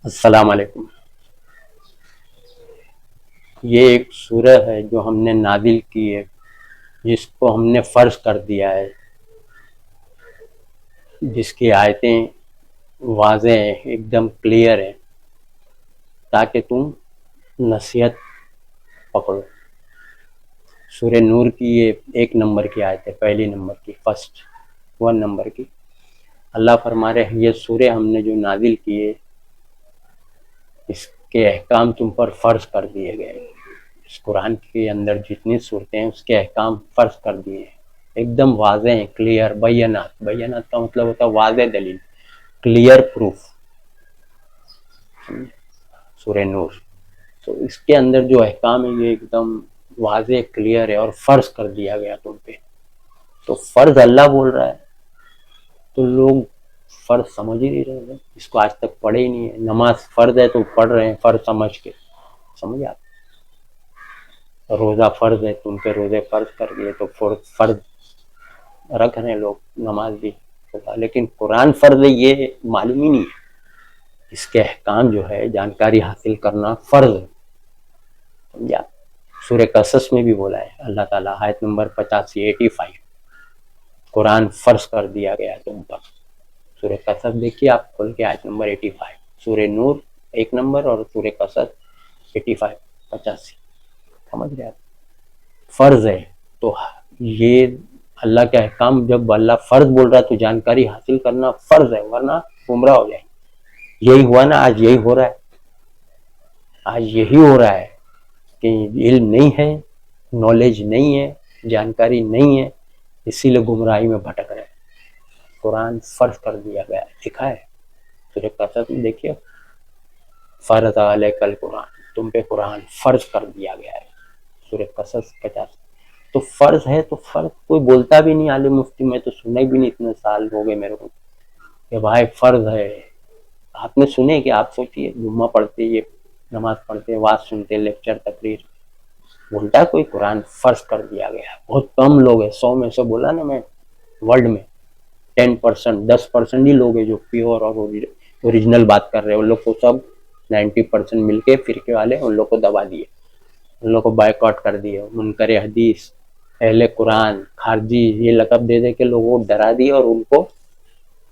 السلام علیکم۔ یہ ایک سورہ ہے جو ہم نے نازل کی ہے، جس کو ہم نے فرض کر دیا ہے، جس کی آیتیں واضح ہیں، ایک دم کلیئر ہیں، تاکہ تم نصیحت پکڑو۔ سورہ نور کی یہ 1 نمبر کی آیت ہے، پہلی نمبر کی، فرسٹ 1 نمبر کی۔ اللہ فرما رہے ہیں یہ سورہ ہم نے جو نازل کی ہے، اس کے احکام تم پر فرض کر دیے گئے۔ اس قرآن کے اندر جتنی صورتیں ہیں اس کے احکام فرض کر دیے ہیں، ایک دم واضح ہیں، کلیئر، بینات کا مطلب ہوتا ہے واضح دلیل، کلیئر پروف۔ سورہ نور، تو اس کے اندر جو احکام ہے یہ ایک دم واضح کلیئر ہے اور فرض کر دیا گیا تم پہ۔ تو فرض اللہ بول رہا ہے تو لوگ فرض سمجھ ہی نہیں رہے ہیں، اس کو آج تک پڑھے ہی نہیں ہے۔ نماز فرض ہے تو پڑھ رہے ہیں فرض سمجھ کے، سمجھے آپ؟ روزہ فرض ہے، تم پہ روزے فرض کر دیے تو فرض رکھ رہے ہیں لوگ، نماز بھی، لیکن قرآن فرض ہے یہ معلوم ہی نہیں ہے۔ اس کے احکام جو ہے جانکاری حاصل کرنا فرض ہے، سمجھا؟ سورہ قصص میں بھی بولا ہے اللہ تعالیٰ، آیت نمبر 85 قرآن فرض کر دیا گیا تم پر۔ سورہ قصص دیکھیے آپ کھول کے، آیت نمبر 85، سورہ نور 1 نمبر اور سورہ قصص 85 سمجھ رہے آپ؟ فرض ہے تو یہ اللہ کے احکام جب اللہ فرض بول رہا ہے تو جانکاری حاصل کرنا فرض ہے، ورنہ گمراہ ہو جائیں۔ یہی ہوا نا، آج یہی ہو رہا ہے، آج یہی ہو رہا ہے کہ علم نہیں ہے، نالج نہیں ہے، جانکاری نہیں ہے، اسی لیے گمراہی میں بھٹک رہے ہیں۔ قرآن فرض کر دیا گیا ہے، لکھا ہے سورہ قصص میں، دیکھیے فرض علیک القرآن، تم پہ قرآن فرض کر دیا گیا ہے، سورہ قصص 50۔ تو فرض ہے تو فرض کوئی بولتا بھی نہیں، عالم مفتی میں تو سنے بھی نہیں، اتنے سال ہو گئے میرے کو کہ بھائی فرض ہے۔ آپ نے سنے کہ آپ سوچیے جمعہ پڑھتے، یہ نماز پڑھتے، واز سنتے، لیکچر، تقریر، بولتا کوئی قرآن فرض کر دیا گیا؟ بہت کم لوگ ہیں، 100 میں سے بولا نا میں، ورلڈ میں 10%، 10% ہی لوگ ہیں جو پیور اور اوریجنل بات کر رہے ہیں۔ ان لوگ کو سب 90% مل کے فرقے والے ان لوگ کو دبا دیے، ان لوگ کو بائیک آؤٹ کر دیے، منکر حدیث، اہل قرآن، خارجی، یہ لقب دے دے کے لوگوں کو ڈرا دیے اور ان کو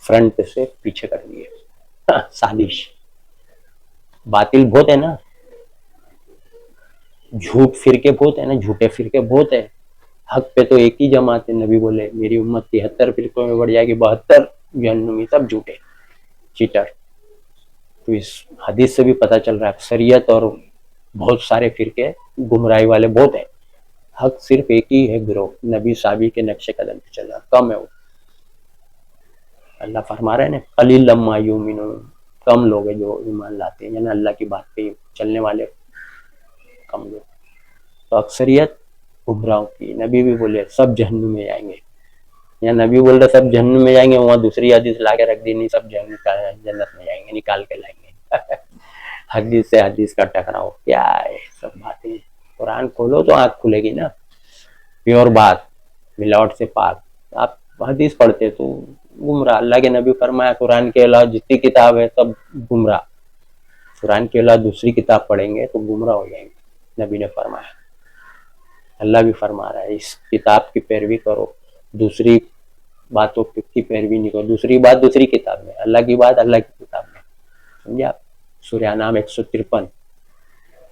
فرنٹ سے پیچھے کر دیے۔ سازش، باطل بہت ہے نا، جھوٹ فرقے بہت ہے نا، جھوٹے فرقے بہت ہے، حق پہ تو ایک ہی جماعت ہے۔ نبی بولے میری امت 73 فرقوں میں بڑھ جائے گی، 72 جہنمی، سب جھوٹے چیٹر۔ تو اس حدیث سے بھی پتہ چل رہا ہے اکثریت اور بہت سارے فرقے گمراہی والے بہت ہیں، حق صرف ایک ہی ہے گروہ، نبی صحابی کے نقش قدم پہ چل رہا، کم ہے وہ۔ اللہ فرما رہے ہیں نا قلیلا ما یؤمنون، کم لوگ ہیں جو ایمان لاتے ہیں، یعنی اللہ کی بات پہ چلنے والے کم لوگ، تو اکثریت گمراہوں کی۔ نبی بھی بولے سب جہنم میں جائیں گے، یا نبی بول رہے سب جہنم میں جائیں گے، وہاں دوسری حدیث لا کے رکھ دی، نہیں سب جنت میں جائیں گے، نکال کے لائیں گے۔ حدیث سے حدیث کا ٹکراؤ، کیا ہے سب باتیں؟ قرآن کھولو تو آنکھ کھلے گی نا، پیور بات، ملاوٹ سے پاک۔ آپ حدیث پڑھتے تو گمراہ۔ اللہ کے نبی فرمایا قرآن کے علاوہ جتنی کتاب ہے سب گمراہ، قرآن کے علاوہ دوسری کتاب پڑھیں گے تو گمراہ ہو جائیں گے، نبی نے فرمایا۔ اللہ بھی فرما رہا ہے اس کتاب کی پیروی کرو، دوسری باتوں کی پیروی نہیں کرو۔ دوسری بات دوسری کتاب میں، اللہ کی بات اللہ کی کتاب میں، سمجھے آپ؟ سورہ انعام 153،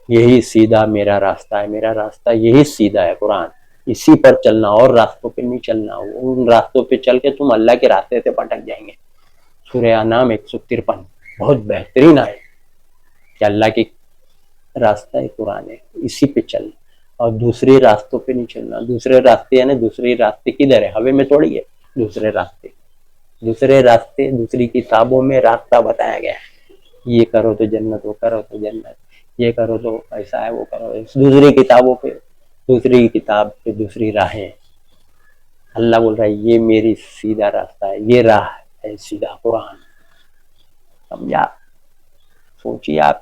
یہی سیدھا میرا راستہ ہے، میرا راستہ یہی سیدھا ہے قرآن، اسی پر چلنا، اور راستوں پہ نہیں چلنا، ان راستوں پہ چل کے تم اللہ کے راستے سے پھٹک جائیں گے۔ سورہ انعام 153 بہت بہترین ہے کہ اللہ کی راستہ قرآن ہے، اسی پہ چلنا، اور دوسرے راستوں پہ نہیں چلنا۔ دوسرے راستے یعنی دوسرے راستے کدھر ہے؟ ہوے میں تھوڑی ہے دوسرے راستے، دوسرے راستے دوسری کتابوں میں راستہ بتایا گیا ہے، یہ کرو تو جنت، وہ کرو تو جنت، یہ کرو تو ایسا ہے، وہ کرو، دوسری کتابوں پہ، دوسری کتاب پہ دوسری راہیں۔ اللہ بول رہا ہے یہ میری سیدھا راستہ ہے، یہ راہ ہے سیدھا قرآن، سمجھا؟ سوچیے آپ،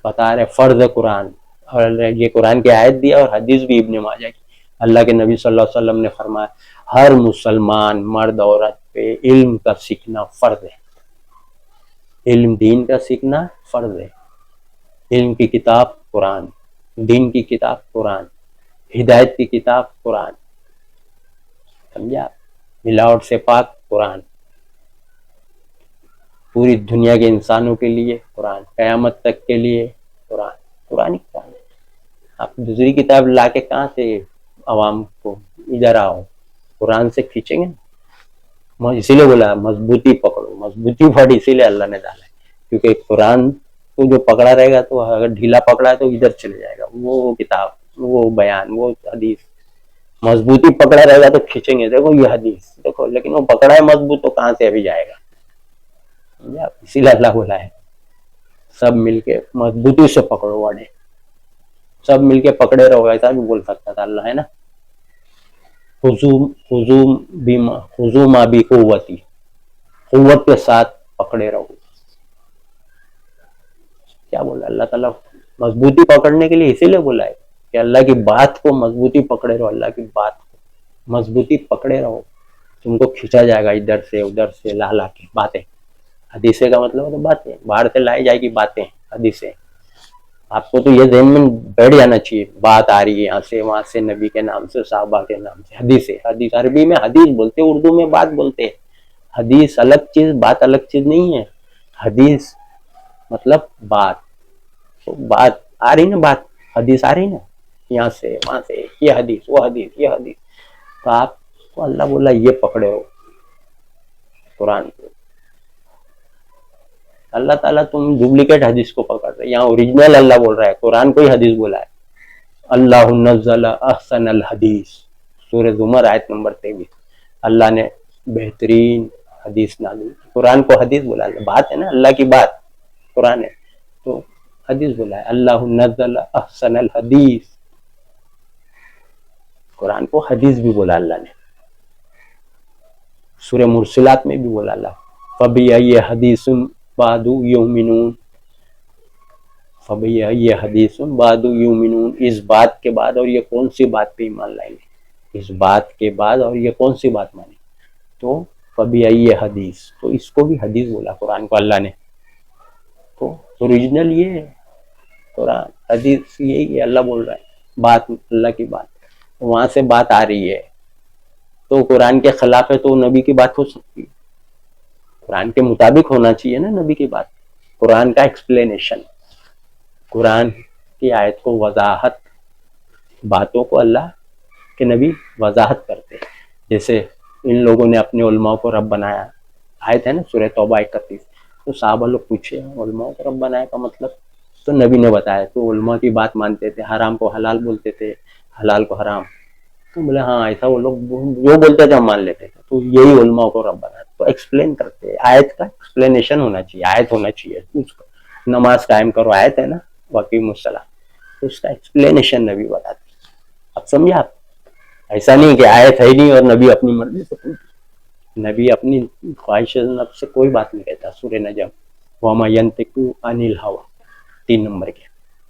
بتا رہے فرض قرآن، اور یہ قرآن کی آیت دیا اور حدیث بھی ابن ماجہ کی۔ اللہ کے نبی صلی اللہ علیہ وسلم نے فرمایا ہر مسلمان مرد عورت پہ علم کا سیکھنا فرض ہے، علم دین کا سیکھنا فرض ہے. علم کی کتاب قرآن، دین کی کتاب قرآن، ہدایت کی کتاب قرآن، سمجھا؟ ملاوٹ سے پاک قرآن، پوری دنیا کے انسانوں کے لیے قرآن، قیامت تک کے لیے قرآن. قرآن کی کتاب. آپ دوسری کتاب لا کے کہاں سے عوام کو ادھر آؤ؟ قرآن سے کھینچیں گے. اسی لیے بولا مضبوطی پکڑو. مضبوطی ورڈ اسی لیے اللہ نے ڈالا ہے، کیونکہ قرآن کو جو پکڑا رہے گا تو اگر ڈھیلا پکڑا ہے تو ادھر چلے جائے گا. وہ کتاب، وہ بیان، وہ حدیث. مضبوطی پکڑا رہے گا تو کھینچیں گے. دیکھو یہ حدیث دیکھو، لیکن وہ پکڑا ہے مضبوط تو کہاں سے ابھی جائے گا. اسی لیے اللہ بولا ہے سب مل کے مضبوطی سے پکڑو. ورڈ سب مل کے پکڑے رہو، ایسا بھی بول سکتا تھا اللہ، ہے نا. خذو ما بقوتی، قوت کے ساتھ پکڑے رہو. کیا بولا اللہ تعالیٰ؟ مضبوطی پکڑنے کے لیے اسی لیے بولا ہے کہ اللہ کی بات کو مضبوطی پکڑے رہو. اللہ کی بات کو مضبوطی پکڑے رہو. تم کو کھینچا جائے گا ادھر سے ادھر سے، لا لا کے باتیں. حدیثیں کا مطلب ہے باتیں، باہر سے لائی جائے گی باتیں، حدیثیں. آپ کو تو یہ ذہن میں بیٹھ جانا چاہیے، بات آ رہی ہے یہاں سے وہاں سے، نبی کے نام سے، صحابہ کے نام سے. حدیث ہے، حدیث عربی میں حدیث بولتے، اردو میں بات بولتے. حدیث الگ چیز، بات الگ چیز نہیں ہے. حدیث مطلب بات. تو بات آ رہی نا، بات حدیث آ رہی نا یہاں سے وہاں سے، یہ حدیث وہ حدیث یہ حدیث. تو آپ کو اللہ بولا یہ پکڑے ہو قرآن کو. اللہ تعالیٰ تم ڈپلیکیٹ حدیث کو پکڑ رہے، یہاں اوریجنل اللہ بول رہا ہے. قرآن کو ہی حدیث بولا ہے. اللہ نزل احسن الحدیث، سورہ زمر آیت نمبر 23. اللہ نے بہترین حدیث نازل. قرآن کو حدیث بولا ہے. بات ہے نا، اللہ کی بات قرآن ہے تو حدیث بولا ہے. اللہ نزل احسن الحدیث، قرآن کو حدیث بھی بولا اللہ نے. سورہ مرسلات میں بھی بولا اللہ فَبِأَيِّ حَدِيثٍ بَعْدُ يُؤْمِنُونَ. فَبِأَيِّ حَدِيثٍ بَعْدُ يُؤْمِنُونَ، اس بات کے بعد اور یہ کون سی بات پہ ایمان لائیں گے؟ اس بات کے بعد اور یہ کون سی بات مانیں؟ تو فَبِأَيِّ حدیث، تو اس کو بھی حدیث بولا قرآن کو اللہ نے. تو اوریجنل یہ ہے قرآن، حدیث یہی ہے. اللہ بول رہا ہے بات، اللہ کی بات. وہاں سے بات آ رہی ہے تو قرآن کے خلاف ہے تو نبی کی بات ہو سکتی ہے. قرآن کے مطابق ہونا چاہیے نا نبی کی بات. قرآن کا ایکسپلینیشن، قرآن کی آیت کو وضاحت، باتوں کو اللہ کے نبی وضاحت کرتے. جیسے ان لوگوں نے اپنے علماء کو رب بنایا، آیت ہے نا سورہ توبہ 31. تو صحابہ لوگ پوچھے علماء کو رب بنایا کا مطلب؟ تو نبی نے بتایا. تو علماء کی بات مانتے تھے، حرام کو حلال بولتے تھے، حلال کو حرام. تو بولے ہاں ایسا، وہ لوگ جو بولتے تھے ہم مان لیتے تھے. تو یہی علماء کو رب بنایا. تو ایکسپلین کرتے ہیں، آیت کا ایکسپلینیشن ہونا چاہیے، آیت ہونا چاہیے. اس کو نماز قائم کرو، آیت ہے نا واقعی الصلاۃ، تو اس کا ایکسپلینیشن نبی بتاتے. اب سمجھا آپ؟ ایسا نہیں کہ آیت ہے نہیں اور نبی اپنی مرضی سے پوچھتے. نبی اپنی خواہش نفس سے کوئی بات نہیں کہتا. سورہ نجم وَمَا يَنطِقُ عَنِ الْهَوَىٰ 3 نمبر کے.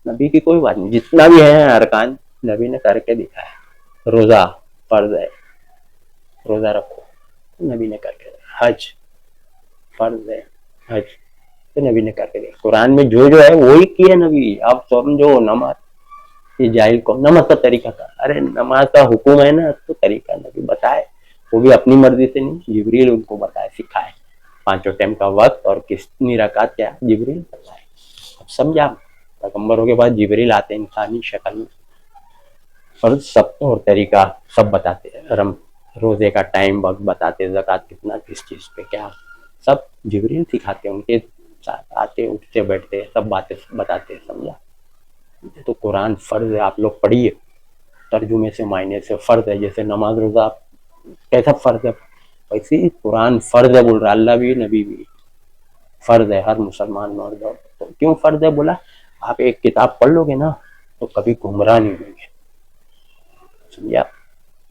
نبی کی کوئی بات نہیں. جتنا بھی ہے ارکان نبی نے کر کے دکھایا. روزہ فرض ہے، روزہ رکھو، نبی نے کر کے دیا. حج فرض ہے، حج تو نبی نے کر کے دیا. قرآن میں جو ہے وہی کیا نبی. آپ سمجھو نماز، یہ جاہل کو نماز کا طریقہ تھا. ارے نماز کا حکم ہے نا تو طریقہ نبی بتائے، وہ بھی اپنی مرضی سے نہیں، جبریل ان کو بتائے، سکھائے. 5 ٹائم کا وقت اور کتنی رکعت کیا جبریل بتائے. اب سمجھا؟ پیغمبروں کے بعد جبریل آتے انسانی شکل میں، اور سب اور طریقہ سب بتاتے ہیں. روزے کا ٹائم وقت بتاتے، زکوٰۃ کتنا کس چیز پہ کیا، سب جبریل سکھاتے. ان کے ساتھ آتے، اٹھتے بیٹھتے، سب باتیں بتاتے. سمجھا؟ تو قرآن فرض ہے. آپ لوگ پڑھیے ترجمے سے، معنی سے. فرض ہے جیسے نماز روزہ کیسا فرض ہے، ویسے ہی قرآن فرض ہے بول رہا اللہ بھی نبی بھی. فرض ہے ہر مسلمان مرد. تو کیوں فرض ہے بولا؟ آپ ایک کتاب پڑھ لو گے نا تو کبھی گمراہ نہیں ہوئیں گے. سمجھا؟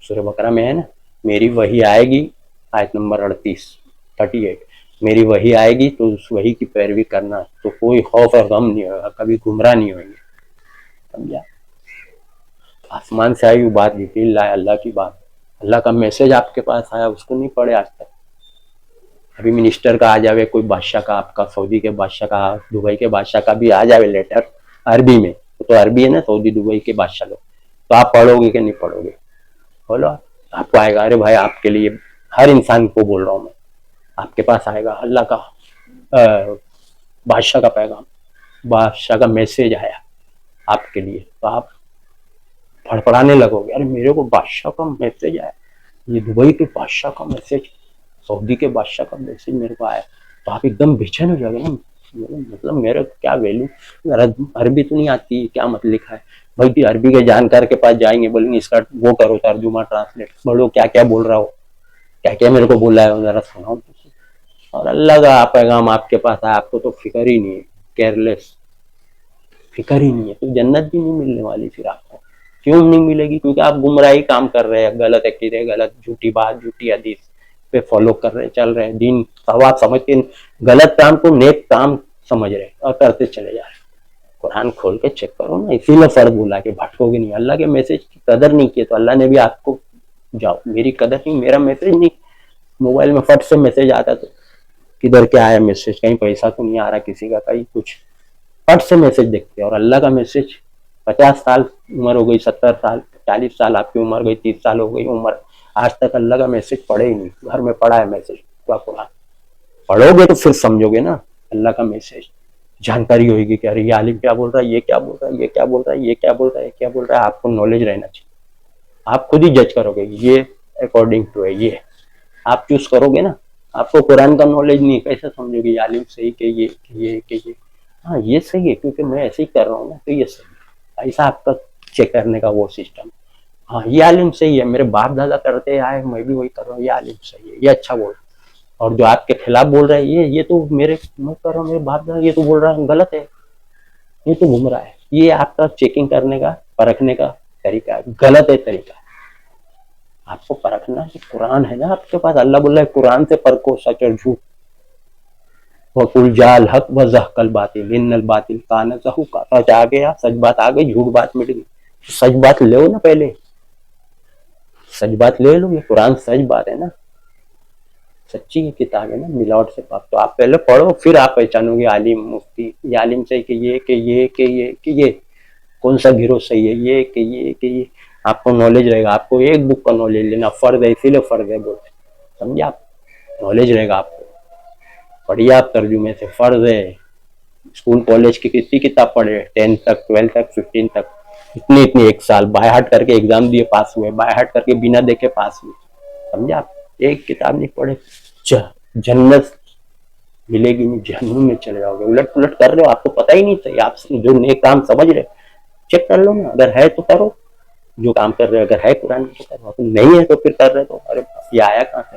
سورہ بقرہ میں ہے نا، میری وحی آئے گی، آیت نمبر 38. میری وحی آئے گی تو اس وحی کی پیروی کرنا، تو کوئی خوف اور غم نہیں ہوگا، کبھی گمراہ نہیں ہوئیں گے. سمجھا؟ آسمان سے آئی ہوئی بات جبریل لائے، اللہ کی بات، اللہ کا میسج آپ کے پاس آیا، اس کو نہیں پڑھے آج تک. ابھی منسٹر کا آ جاوے کوئی بادشاہ کا، آپ کا سعودی کے بادشاہ کا، دبئی کے بادشاہ کا بھی آ جاوے لیٹر عربی میں، تو عربی ہے نا سعودی دبئی کے بادشاہ لوگ، تو آپ پڑھو گے کہ نہیں پڑھو گے؟ بولو آپ کو آئے گا. ارے بھائی آپ کے لیے، ہر انسان کو بول رہا ہوں میں، آپ کے پاس آئے گا اللہ کا بادشاہ کا پیغام، بادشاہ کا میسج آیا آپ کے لیے، تو آپ پڑھنے لگو گے. ارے میرے کو بادشاہ کا میسج آیا، یہ دبئی کے بادشاہ کا میسج، سعودی کے بادشاہ کا میسج میرے کو آیا، تو آپ ایک دم بے چین ہو جائے گا نا. مطلب میرا کیا ویلو، عربی تو نہیں آتی، کیا مت لکھا ہے بھائی. عربی کے جانکار کے پاس جائیں گے، بولیں گے اس کا وہ کرو ترجمہ ٹرانسلیٹ، بولو کیا کیا بول رہا ہو، کیا کیا میرے کو بولا ہے ذرا سناؤ. اور اللہ کا پیغام آپ کے پاس ہے، آپ کو تو فکر ہی نہیں ہے، کیئرلیس، فکر ہی نہیں ہے، تو جنت بھی نہیں ملنے والی پھر آپ کو. کیوں نہیں ملے گی؟ کیونکہ آپ گمراہی کام کر رہے ہیں، غلط عقیدے، غلط جھوٹی بات، جھوٹی حدیث پہ فالو کر رہے، چل رہے، دین ثواب سمجھ کے غلط کام کو نیک کام سمجھ رہے اور کرتے چلے جا رہے. قرآن کھول کے چیک کرو نا، اسی میں فرق بولا کہ بھٹکو گے نہیں. اللہ کے میسج کی قدر نہیں کی تو اللہ نے بھی آپ کو، جاؤ میری قدر نہیں، میرا میسج نہیں، موبائل میں فٹ سے میسج آتا تو کدھر کیا آیا میسج، کہیں پیسہ تو نہیں آ رہا کسی کا، کہیں کچھ، فٹ سے میسج دیکھتے. اور اللہ کا میسج 50 سال عمر ہو گئی، 70 سال، 40 سال آپ کی عمر گئی، 30 سال ہو گئی عمر، آج تک اللہ کا میسج پڑھے ہی نہیں. گھر میں پڑھا ہے میسج کا قرآن، پڑھو گے تو پھر سمجھو گے نا اللہ کا میسج، جانکاری ہوئے گی کہ ارے یہ عالم کیا بول رہا ہے، یہ کیا بول رہا ہے، یہ کیا بول رہا ہے، یہ کیا بول رہا ہے، یہ کیا بول رہا ہے. آپ کو نالج رہنا چاہیے، آپ خود ہی جج کرو گے یہ اکارڈنگ ٹو ہے، یہ آپ چوز کرو گے نا. آپ کو قرآن کا نالج نہیں، کیسے سمجھو گے یہ عالم صحیح کہ یہ ہاں یہ صحیح ہے کیونکہ میں ایسے ہی کر رہا ہوں نا، تو یہ صحیح ہے. ایسا آپ کا چیک کرنے کا وہ سسٹم. ہاں یہ عالم صحیح ہے، میرے باپ دادا کرتے آئے، میں بھی وہی کر رہا ہوں، یہ عالم صحیح ہے، یہ اچھا بول رہا ہے. اور جو آپ کے خلاف بول رہا ہے یہ تو میں کر رہا ہوں، میرے باپ دادا یہ تو بول رہا ہے غلط ہے، یہ تو گمراہ ہے. یہ آپ کا چیکنگ کرنے کا، پرکھنے کا طریقہ ہے، غلط ہے طریقہ. آپ کو پرکھنا ہے، قرآن ہے نا آپ کے پاس، اللہ بول رہا ہے قرآن سے پرکھو سچ اور جھوٹ. وَقُلْ جَاءَ الْحَقُّ وَزَهَقَ الْبَاطِلُ إِنَّ الْبَاطِلَ كَانَ زَهُوقًا. سچ آ گیا، سچ بات آ گئی، جھوٹ بات مٹ گئی. سچ بات لو نا، پہلے سچ بات لے لو. یہ قرآن سچ بات ہے نا، سچی کتاب ہے نا، ملاوٹ سے پاک. تو آپ پہلے پڑھو، پھر آپ پہچانو گے عالم مفتی، یہ عالم سے کہ یہ کون سا گروہ صحیح ہے، یہ کہ یہ آپ کو نالج رہے گا. آپ کو ایک بک کا نالج لینا فرض ہے، اسی لیے فرض ہے بولتے، سمجھے آپ. نالج رہے گا آپ کو، پڑھیے آپ ترجمے سے، فرض ہے. اسکول کالج کی کتنی کتاب پڑھے، 10 تک، 12 تک، 15 تک، اتنی ایک سال بائی ہارٹ کر کے ایگزام دیے، پاس ہوئے، بائی ہارٹ کر کے بنا دیکھے پاس ہوئے. سمجھے آپ. ایک کتاب نہیں پڑھے، جنت ملے گی نہیں، جہنم میں چلے جاؤ گے. الٹ پلٹ کر رہے ہو، آپ کو پتہ ہی نہیں تھا. آپ جو نیک کام سمجھ رہے چیک کر لو نا، اگر ہے تو کرو جو کام کر رہے ہو، اگر ہے قرآن تو کرو، نہیں ہے تو پھر کر رہے تو ارے یہ آیا کہاں سے؟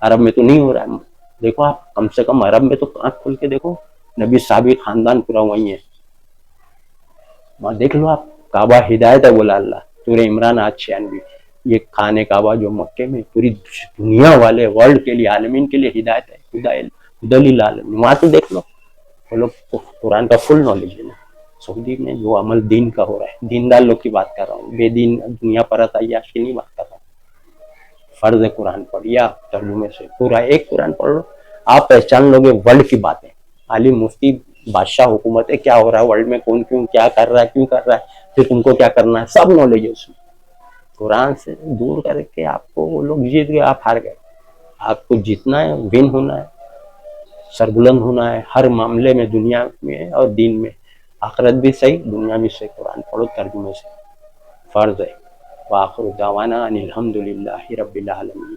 عرب میں تو نہیں ہو رہا ہے. دیکھو آپ کم سے کم عرب میں تو آنکھ کھول کے دیکھو، نبی صحابی خاندان پورا وہی ہے وہاں. دیکھ لو آپ، کعبہ ہدایت ہے بولا اللہ، سورہ عمران آج 96. یہ خانہ کعبہ جو مکے میں پوری دنیا والے ورلڈ کے لیے، عالمین کے لیے ہدایت ہے، ہدی للعالمین. وہاں تو دیکھ لو وہ لوگ قرآن کا فل نالج ہے نا. سعودی میں جو عمل دین کا ہو رہا ہے، دیندار لوگ کی بات کر رہا ہوں، بے دین دنیا پرست عیاش کی نہیں بات کر رہا ہوں. فرض ہے قرآن پڑھیا ترجمے سے، پورا ایک قرآن پڑھ لو، آپ پہچان لو گے ورلڈ کی باتیں. عالم مفتی بادشاہ حکومتیں کیا ہو رہا ہے ورلڈ میں، کون کیوں کیا کر رہا ہے، کیوں کر رہا ہے، پھر تم کو کیا کرنا ہے، سب نالج ہے اس میں. قرآن سے دور کر کے آپ کو وہ لوگ جیت گئے، آپ ہار گئے. آپ کو جیتنا ہے، ون ہونا ہے، سربلند ہونا ہے ہر معاملے میں، دنیا میں اور دین میں. آخرت بھی صحیح، دنیا بھی صحیح. قرآن پڑھو ترجمے سے، فرض ہے. وآخر دعوانا ان الحمد للہ رب العالمین.